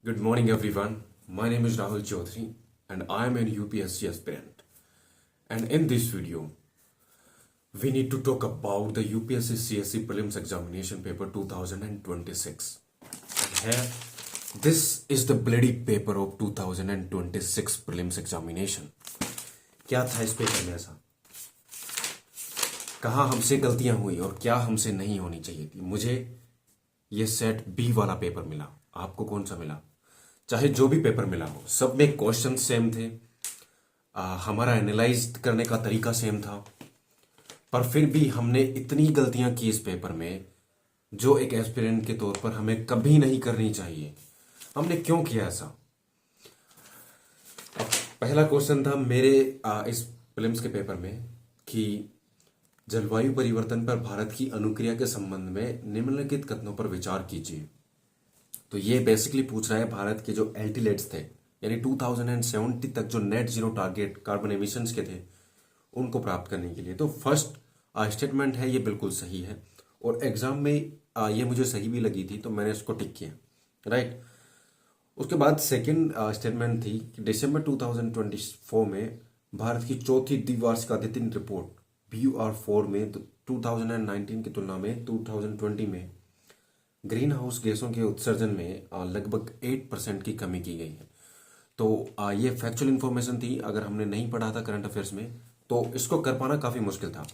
Good morning, everyone. My name is Rahul Chaudhary, and I am an UPSC aspirant. And in this video, we need to talk about the UPSC CSE Prelims Examination Paper 2026. And here, this is the bloody paper of 2026 Prelims Examination. क्या था इस paper में ऐसा? कहाँ हमसे गलतियां हुई और क्या हमसे नहीं होनी चाहिए थी? मुझे ये सेट बी वाला पेपर मिला। आपको कौन सा मिला? चाहे जो भी पेपर मिला हो, सब में क्वेश्चन सेम थे। हमारा एनालाइज करने का तरीका सेम था, पर फिर भी हमने इतनी गलतियां की इस पेपर में जो एक एस्पिरेंट के तौर पर हमें कभी नहीं करनी चाहिए। हमने क्यों किया ऐसा? अब पहला क्वेश्चन था मेरे इस प्रीलिम्स के पेपर में कि जलवायु परिवर्तन पर भारत की अनुक्रिया के संबंध में निम्नलिखित कथनों पर विचार कीजिए। तो ये बेसिकली पूछ रहा है भारत के जो एल्टीलेट्स थे, यानी 2070 तक जो net zero target carbon emissions के थे, उनको प्राप्त करने के लिए। तो फर्स्ट स्टेटमेंट है, ये बिल्कुल सही है और एग्जाम में ये मुझे सही भी लगी थी, तो मैंने इसको टिक किया, राइट। उसके बाद सेकंड स्टेटमेंट थी कि दिसंबर 2024 में भारत की चौथी द्विवार्षिक आद्यतन रिपोर्ट BUR4 में 2019 की तुलना में 2020 में ग्रीन हाउस गैसों के उत्सर्जन में लगभग 8% की कमी की गई है। तो ये फैक्चुअल इन्फॉर्मेशन थी। अगर हमने नहीं पढ़ा था करंट अफेयर्स में तो इसको कर पाना काफ़ी मुश्किल था,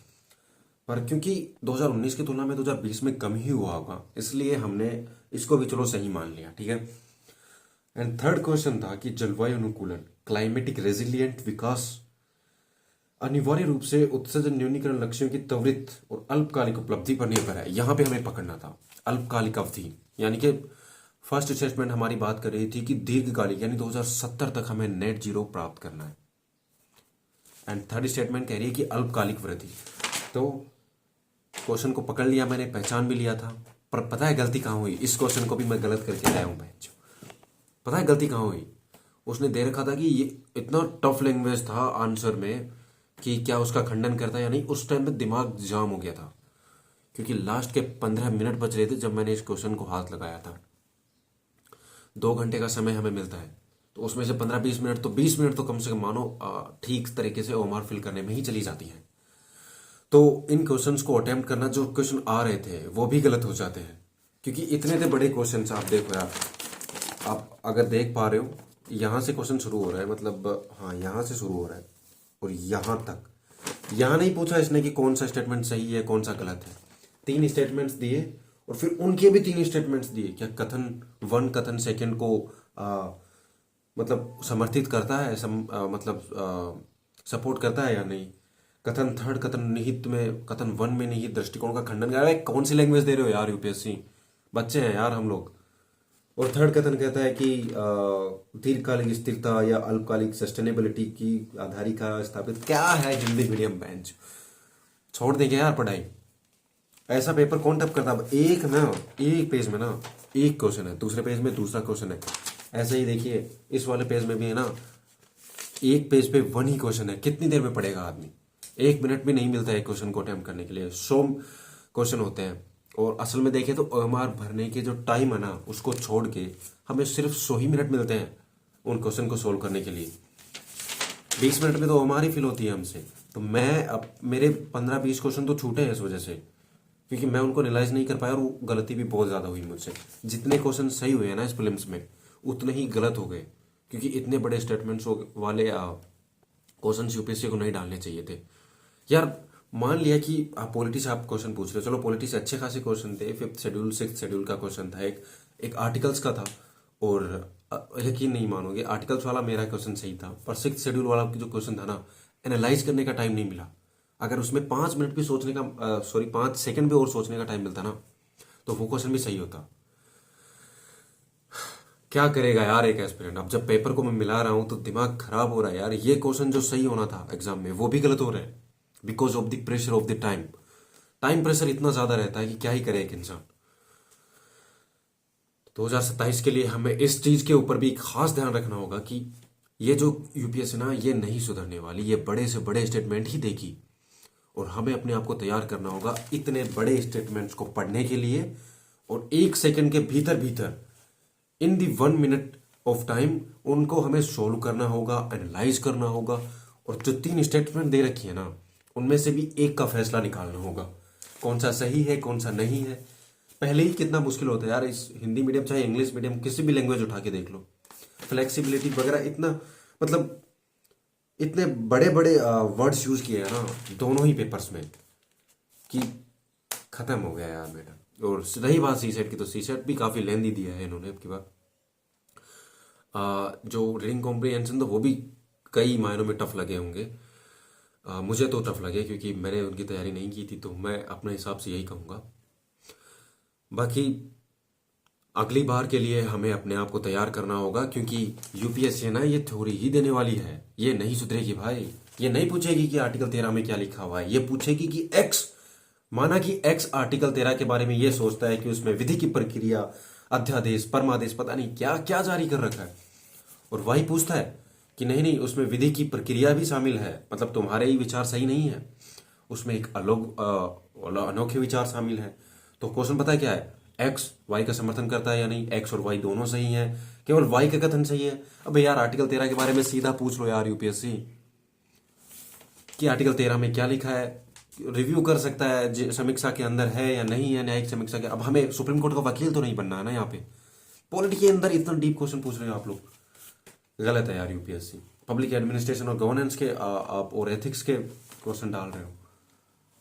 पर क्योंकि 2019 की तुलना में 2020 में कम ही हुआ होगा, इसलिए हमने इसको भी चलो सही मान लिया, ठीक है। एंड थर्ड क्वेश्चन था कि जलवायु अनुकूलन क्लाइमेटिक रेजिलियंट विकास अनिवार्य रूप से उत्सर्जन न्यूनीकरण लक्ष्यों की त्वरित और अल्पकालिक उपलब्धि पर निर्भर है। यहां पे हमें पकड़ना था अल्पकालिक अवधि, यानी कि फर्स्ट स्टेटमेंट हमारी बात कर रही थी कि दीर्घकालिक यानी 2070 तक हमें नेट जीरो प्राप्त करना है, एंड थर्ड स्टेटमेंट कह रही है कि अल्पकालिक वृद्धि। तो क्वेश्चन को पकड़ लिया मैंने, पहचान भी लिया था, पर पता है गलती कहाँ हुई? इस क्वेश्चन को भी मैं गलत करके लाया हूं बहन। पता है गलती कहाँ हुई? उसने दे रखा था कि ये इतना टफ लैंग्वेज था आंसर में कि क्या उसका खंडन करता या नहीं। उस टाइम पे दिमाग जाम हो गया था, क्योंकि लास्ट के 15 मिनट बच रहे थे जब मैंने इस क्वेश्चन को हाथ लगाया था। 2 घंटे का समय हमें मिलता है, तो उसमें से 15-20 मिनट तो 20 मिनट तो कम से कम मानो ठीक तरीके से ओमार फिल करने में ही चली जाती है। तो इन क्वेश्चंस को अटेम्प्ट करना, जो क्वेश्चन आ रहे थे वो भी गलत हो जाते हैं, क्योंकि इतने थे बड़े क्वेश्चन। आप देखो यार, आप अगर देख पा रहे हो, यहाँ से क्वेश्चन शुरू हो रहा है, मतलब हाँ यहाँ से शुरू हो रहा है और यहाँ तक। यहाँ नहीं पूछा इसने कि कौन सा स्टेटमेंट सही है कौन सा गलत है। 3 स्टेटमेंट्स दिए और फिर उनके भी 3 स्टेटमेंट्स दिए। क्या कथन 1 कथन सेकंड को मतलब समर्थित करता है, मतलब सपोर्ट करता है या नहीं? कथन थर्ड, कथन निहित में, कथन 1 में निहित दृष्टिकोण का खंडन कर रहा है। कौन सी लैंग्वेज दे रहे हो यार यूपीएससी, बच्चे हैं यार हम लोग। और थर्ड कथन कहता है कि दीर्घकालिक स्थिरता या अल्पकालिक सस्टेनेबिलिटी की आधारिका स्थापित। क्या है हिंदी मीडियम बेंच, छोड़ देंगे यार पढ़ाई। ऐसा पेपर कौन टप करता? एक पेज में ना एक क्वेश्चन है, दूसरे पेज में दूसरा क्वेश्चन है। ऐसे ही देखिए इस वाले पेज में भी है ना, एक पेज पे 1 ही क्वेश्चन है। कितनी देर में पढ़ेगा आदमी? 1 मिनट भी नहीं मिलता है क्वेश्चन को अटेम्प्ट करने के लिए। 100 क्वेश्चन होते हैं और असल में देखें तो ओएमआर भरने के जो टाइम है ना, उसको छोड़ के हमें सिर्फ 100 ही मिनट मिलते हैं उन क्वेश्चन को सोल्व करने के लिए। 20 मिनट में तो ओएमआर ही फिल होती है हमसे। तो मैं अब मेरे 15-20 क्वेश्चन तो छूटे हैं इस वजह से, क्योंकि मैं उनको एनालाइज नहीं कर पाया और वो गलती भी बहुत ज़्यादा हुई मुझसे। जितने क्वेश्चन सही हुए हैं ना इस प्रीलिम्स में, उतने ही गलत हो गए, क्योंकि इतने बड़े स्टेटमेंट्स वाले क्वेश्चन यूपीएससी को नहीं डालने चाहिए थे यार। मान लिया कि आप पॉलिटी से आप क्वेश्चन पूछ रहे हो, चलो पॉलिटी से अच्छे खासे क्वेश्चन थे। 5th शेड्यूल 6th शेड्यूल का क्वेश्चन था, एक आर्टिकल्स का था, और यकीन नहीं मानोगे आर्टिकल्स वाला मेरा क्वेश्चन सही था, पर 6th शेड्यूल वाला जो क्वेश्चन था ना, एनालाइज करने का टाइम नहीं मिला। अगर उसमें 5 मिनट भी सोचने का 5 सेकंड भी और सोचने का टाइम मिलता ना, तो वो क्वेश्चन भी सही होता। क्या करेगा यार एक एस्पिरेंट? अब जब पेपर को मैं मिला रहा हूं तो दिमाग खराब हो रहा है यार। ये क्वेश्चन जो सही होना था एग्जाम में वो भी गलत हो रहा है, because of the pressure of the time. Time pressure इतना ज्यादा रहता है कि क्या ही करे एक इंसान। 2027 के लिए हमें इस चीज के ऊपर भी खास ध्यान रखना होगा कि ये जो यूपीएससी ना, ये नहीं सुधरने वाली, ये बड़े से बड़े स्टेटमेंट ही देगी, और हमें अपने आप को तैयार करना होगा इतने बड़े स्टेटमेंट्स को पढ़ने के लिए, और 1 सेकंड के भीतर भीतर इन दी 1 मिनट ऑफ टाइम उनको हमें सोल्व करना होगा, एनालाइज करना होगा, और जो 3 स्टेटमेंट दे रखी है ना, उनमें से भी एक का फैसला निकालना होगा, कौन सा सही है कौन सा नहीं है। पहले ही कितना मुश्किल होता है यार, इस हिंदी मीडियम चाहे इंग्लिश मीडियम किसी भी लैंग्वेज उठा के देख लो, फ्लेक्सिबिलिटी वगैरह इतना, मतलब इतने बड़े बड़े वर्ड्स यूज किए हैं ना दोनों ही पेपर्स में कि खत्म हो गया यार बेटा। और रही बात सी सेट की, तो सी सेट भी काफ़ी लेंदी दिया है इन्होंने अब की बार। जो रीडिंग कॉम्प्रिहेंशन तो वो भी कई मायनों में टफ लगे होंगे। मुझे तो टफ लगे क्योंकि मैंने उनकी तैयारी नहीं की थी, तो मैं अपने हिसाब से यही कहूँगा। बाकी अगली बार के लिए हमें अपने आप को तैयार करना होगा, क्योंकि यूपीएससी ना ये थ्योरी ही देने वाली है, ये नहीं सुधरेगी भाई। ये नहीं पूछेगी कि आर्टिकल 13 में क्या लिखा हुआ है, ये पूछेगी कि एक्स, माना कि एक्स आर्टिकल 13 के बारे में ये सोचता है कि उसमें विधि की प्रक्रिया, अध्यादेश, परमादेश, पता नहीं क्या क्या जारी कर रखा है, और वाई पूछता है कि नहीं नहीं उसमें विधि की प्रक्रिया भी शामिल है, मतलब तुम्हारे ही विचार सही नहीं है, उसमें एक अनोखे विचार शामिल है। तो क्वेश्चन पता है क्या है, एक्स वाई का समर्थन करता है या नहीं, एक्स और वाई दोनों सही हैं, केवल वाई का कथन सही है। अबे यार आर्टिकल 13 के बारे में सीधा पूछ लो यार यूपीएससी कि आर्टिकल 13 में क्या लिखा है, रिव्यू कर सकता है समीक्षा के अंदर है या नहीं है, न्यायिक समीक्षा के। अब हमें सुप्रीम कोर्ट का वकील तो नहीं बनना है ना, यहाँ पे पॉलिटी के अंदर इतना डीप क्वेश्चन पूछ रहे हो आप लोग, गलत है यार। यूपीएससी पब्लिक एडमिनिस्ट्रेशन और गवर्नेंस के आप और एथिक्स के क्वेश्चन डाल रहे हो,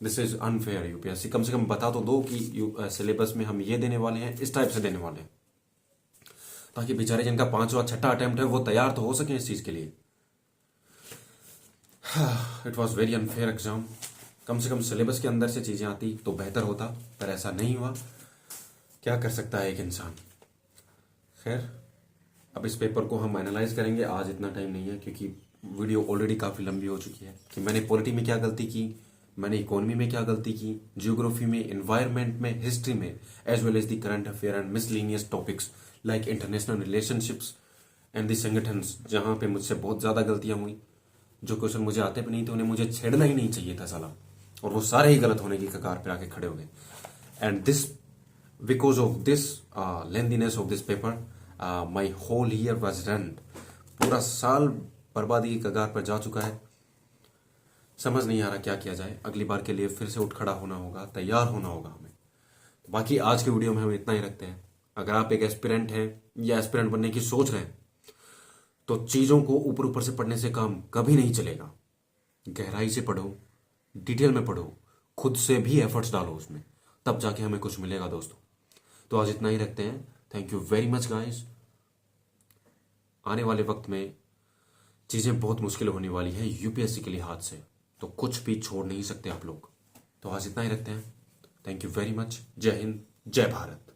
दिस इज अनफेयर। यूपीएससी कम से कम बता तो दो कि सिलेबस में हम ये देने वाले हैं, इस टाइप से देने वाले हैं, ताकि बेचारे जिनका 5वां 6ठा अटेम्प्ट है वो तैयार तो हो सके इस चीज के लिए। It was very unfair exam. कम से कम सिलेबस के अंदर से चीजें आती तो बेहतर होता, पर ऐसा नहीं हुआ। क्या कर सकता है एक इंसान। खैर, अब इस पेपर को हम एनालाइज करेंगे, आज इतना टाइम नहीं है क्योंकि वीडियो ऑलरेडी काफ़ी लंबी हो चुकी है, कि मैंने पॉलिटी में क्या गलती की, मैंने इकोनॉमी में क्या गलती की, जियोग्राफी में, एनवायरनमेंट में, हिस्ट्री में, as well as the current affair and miscellaneous topics like international relationships and the संगठन्स, जहाँ पे मुझसे बहुत ज़्यादा गलतियाँ हुई। जो क्वेश्चन मुझे आते भी नहीं थे उन्हें मुझे छेड़ना ही नहीं चाहिए था साला, और वो सारे ही गलत होने की कगार पे आके खड़े हो गए। And this because of this lengthiness of this paper my whole year was run. पूरा साल बर्बादी की कगार पर जा चुका है। समझ नहीं आ रहा क्या किया जाए। अगली बार के लिए फिर से उठ खड़ा होना होगा, तैयार होना होगा हमें। बाकी आज के वीडियो में हम इतना ही रखते हैं। अगर आप एक एस्पिरेंट हैं या एस्पिरेंट बनने की सोच रहे हैं तो चीज़ों को ऊपर ऊपर से पढ़ने से काम कभी नहीं चलेगा। गहराई से पढ़ो, डिटेल में पढ़ो, खुद से भी एफर्ट्स डालो उसमें, तब जाके हमें कुछ मिलेगा दोस्तों। तो आज इतना ही रखते हैं। Thank you very much guys. आने वाले वक्त में चीज़ें बहुत मुश्किल होने वाली है यूपीएससी के लिहाज से, तो कुछ भी छोड़ नहीं सकते आप लोग। तो आज इतना ही रखते हैं। Thank you very much. जय हिंद, जय भारत।